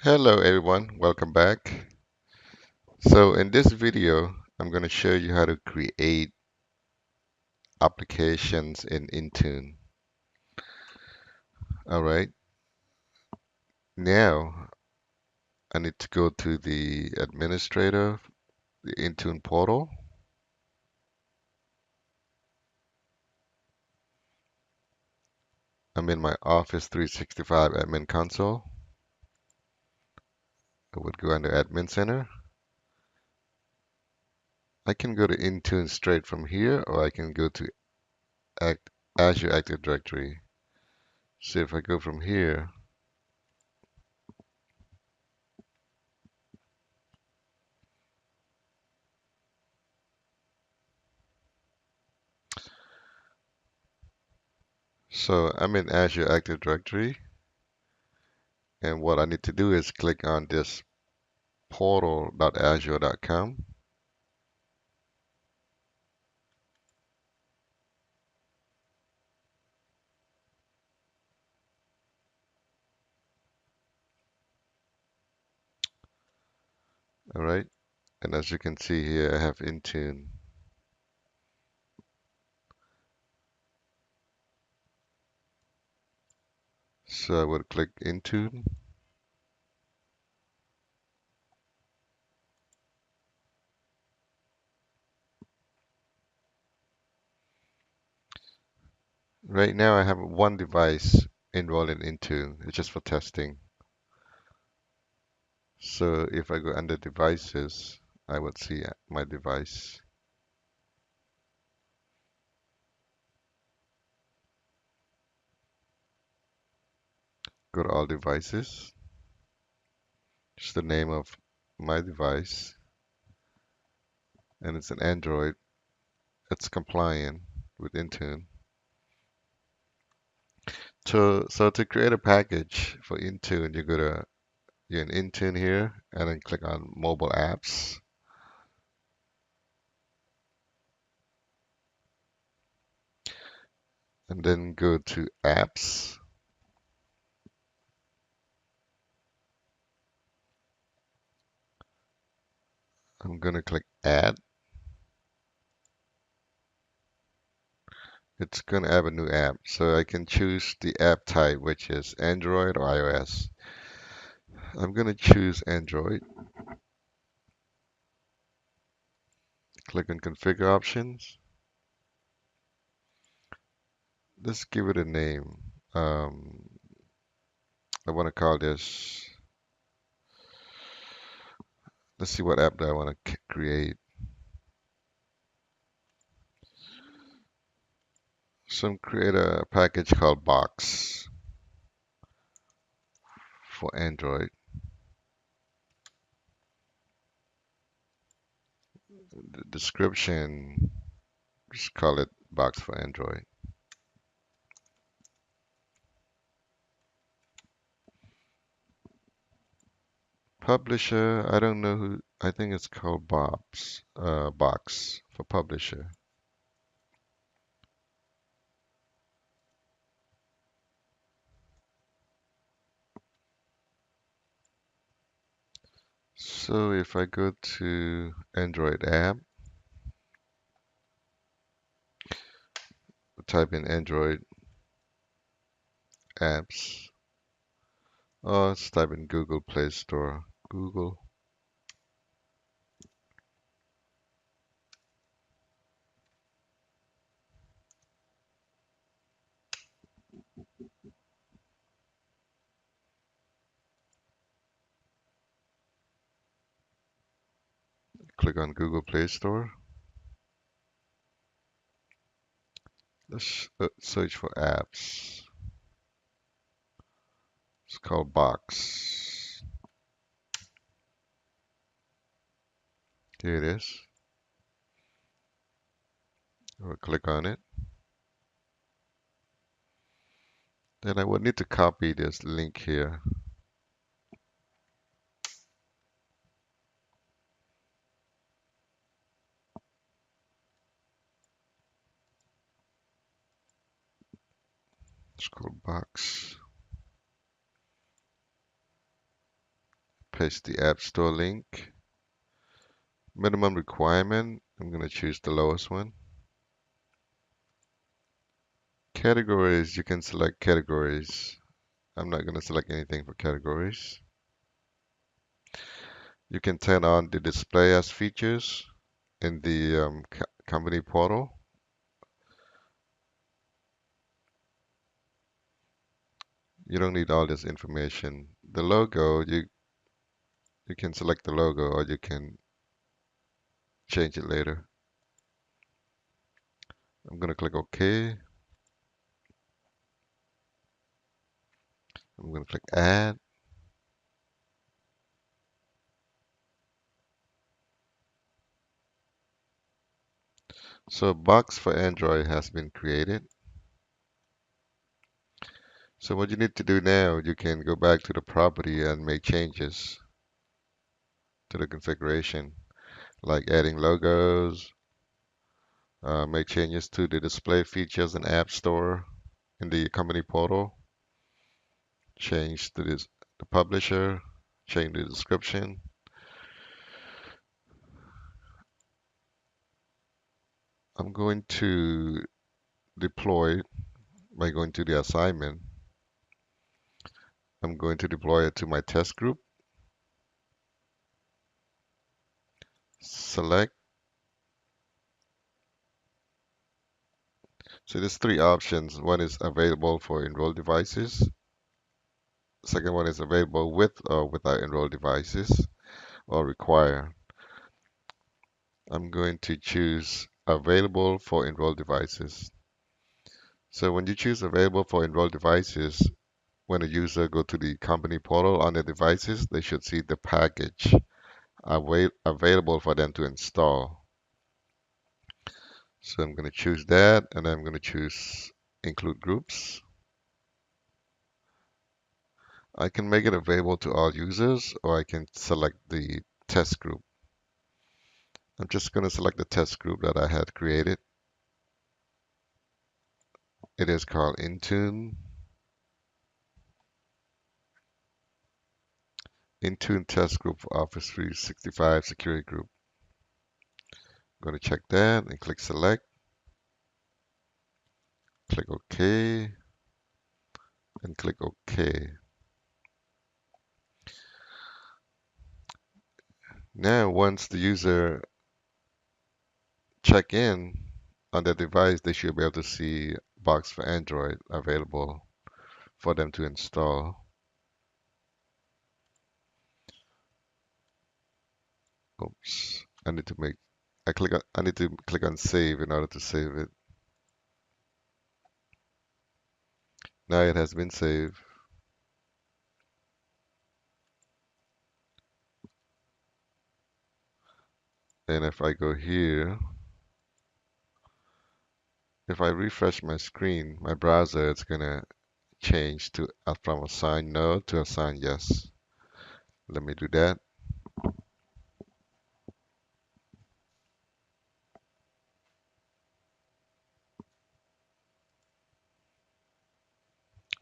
Hello everyone, welcome back. So in this video, I'm going to show you how to create applications in Intune. All right, now I need to go to the administrator, the Intune portal. I'm in my Office 365 admin console. I would go under Admin Center. I can go to Intune straight from here, or I can go to Azure Active Directory. So if I go from here, so I'm in Azure Active Directory, and what I need to do is click on this portal.azure.com. All right. And as you can see here, I have Intune. So I would click Intune. Right now I have one device enrolled in Intune. It's just for testing. So if I go under devices, I would see my device. Go to all devices. Just the name of my device. And it's an Android. It's compliant with Intune. So to create a package for Intune, you're in Intune here and then click on mobile apps. And then go to apps. I'm going to click add. It's going to have a new app. So I can choose the app type, which is Android or iOS. I'm going to choose Android. Click on configure options. Let's give it a name. Um, I want to call this, let's see what app that I want to create. So I'm create a package called Box for Android. The description, just call it Box for Android. Publisher, I don't know who, I think it's called Box for publisher. So if I go to Android app, type in Android apps, or let's type in Google Play Store. Google, click on Google Play Store. Let's search for apps. It's called Box. Here it is. We'll click on it. Then I would need to copy this link here. It's called Box. paste the App Store link. Minimum requirement, I'm going to choose the lowest one. Categories, you can select categories. I'm not going to select anything for categories. You can turn on the display as features in the company portal. You don't need all this information. The logo, you can select the logo or you can change it later. I'm going to click OK. I'm going to click Add. So a box for Android has been created. So what you need to do now, you can go back to the property and make changes to the configuration, like adding logos, make changes to the display features and App Store in the company portal, change the publisher, change the description. I'm going to deploy by going to the assignment. I'm going to deploy it to my test group. Select. So there's three options. One is available for enrolled devices. Second one is available with or without enrolled devices or require. I'm going to choose available for enrolled devices. So when you choose available for enrolled devices, when a user go to the company portal on their devices, they should see the package available for them to install. So I'm going to choose that, and I'm going to choose include groups. I can make it available to all users, or I can select the test group. I'm just going to select the test group that I had created. It is called Intune. Intune test group for Office 365 security group. I'm going to check that and click select. Click OK and click OK. Now, once the user check in on their device, they should be able to see Box for Android available for them to install. Oops, I need to make I need to click on save in order to save it. Now it has been saved. And if I go here, if I refresh my screen, my browser, it's gonna change to from assign no to assign yes. Let me do that.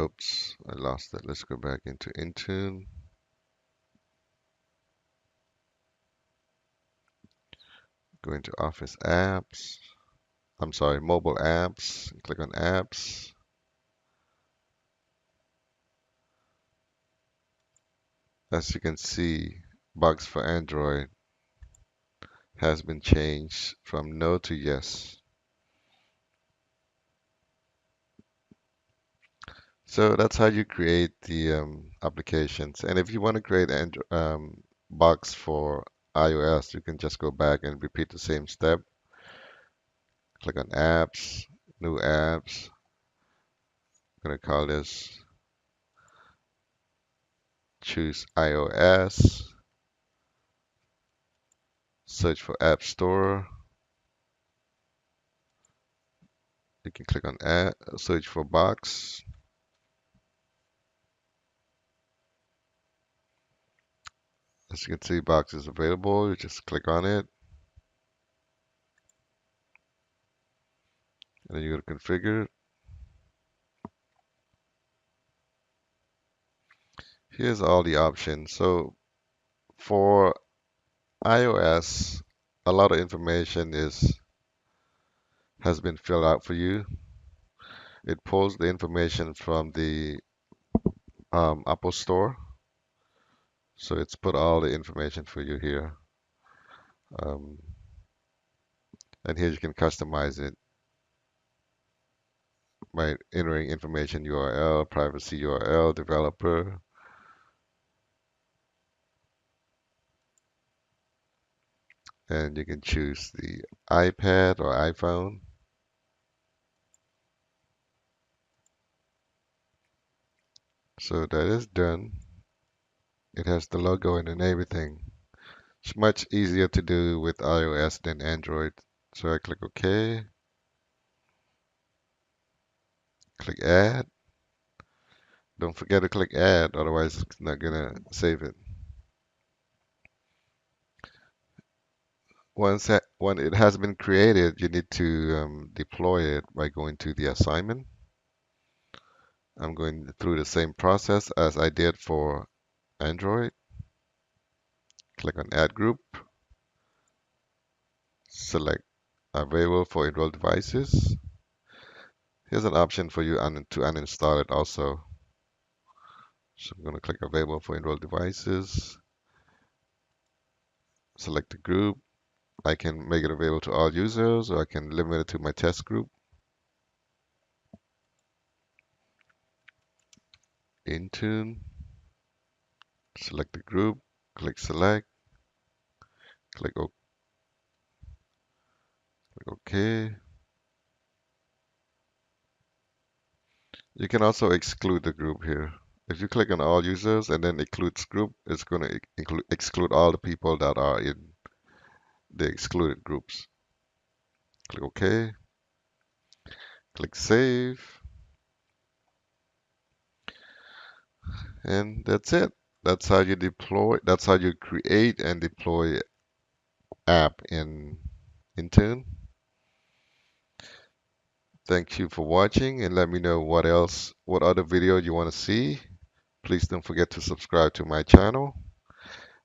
Oops, I lost it. Let's go back into Intune. Go into Office Apps. I'm sorry, Mobile Apps. Click on Apps. As you can see, Bugs for Android has been changed from no to yes. So that's how you create the applications. And if you want to create bugs for iOS, you can just go back and repeat the same step. Click on Apps, New Apps. I'm going to call this, choose iOS, search for App Store. You can click on Add, search for Box. As you can see, Box is available. You just click on it. And then you go to configure. Here's all the options. So For iOS, a lot of information is has been filled out for you. It pulls the information from the Apple Store, so it's put all the information for you here. Um, and here you can customize it by entering information URL, privacy URL, developer, and you can choose the iPad or iPhone. So that is done. It has the logo and everything. It's much easier to do with iOS than Android. So I click OK, click Add. Don't forget to click Add, otherwise it's not gonna save it. When it has been created, you need to deploy it by going to the assignment. I'm going through the same process as I did for Android. Click on Add Group, select Available for Enrolled Devices. Here's an option for you to uninstall it also. So I'm going to click Available for Enrolled Devices, select the group. I can make it available to all users, or I can limit it to my test group. Intune, select the group, click Select, click OK. You can also exclude the group here. If you click on all users and then includes group, it's going to exclude all the people that are in the excluded groups. Click OK, click Save, and that's it. That's how you create and deploy app in Intune. Thank you for watching, and let me know what other video you want to see. Please don't forget to subscribe to my channel.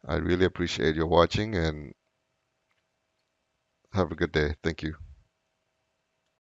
I really appreciate your watching and have a good day. Thank you.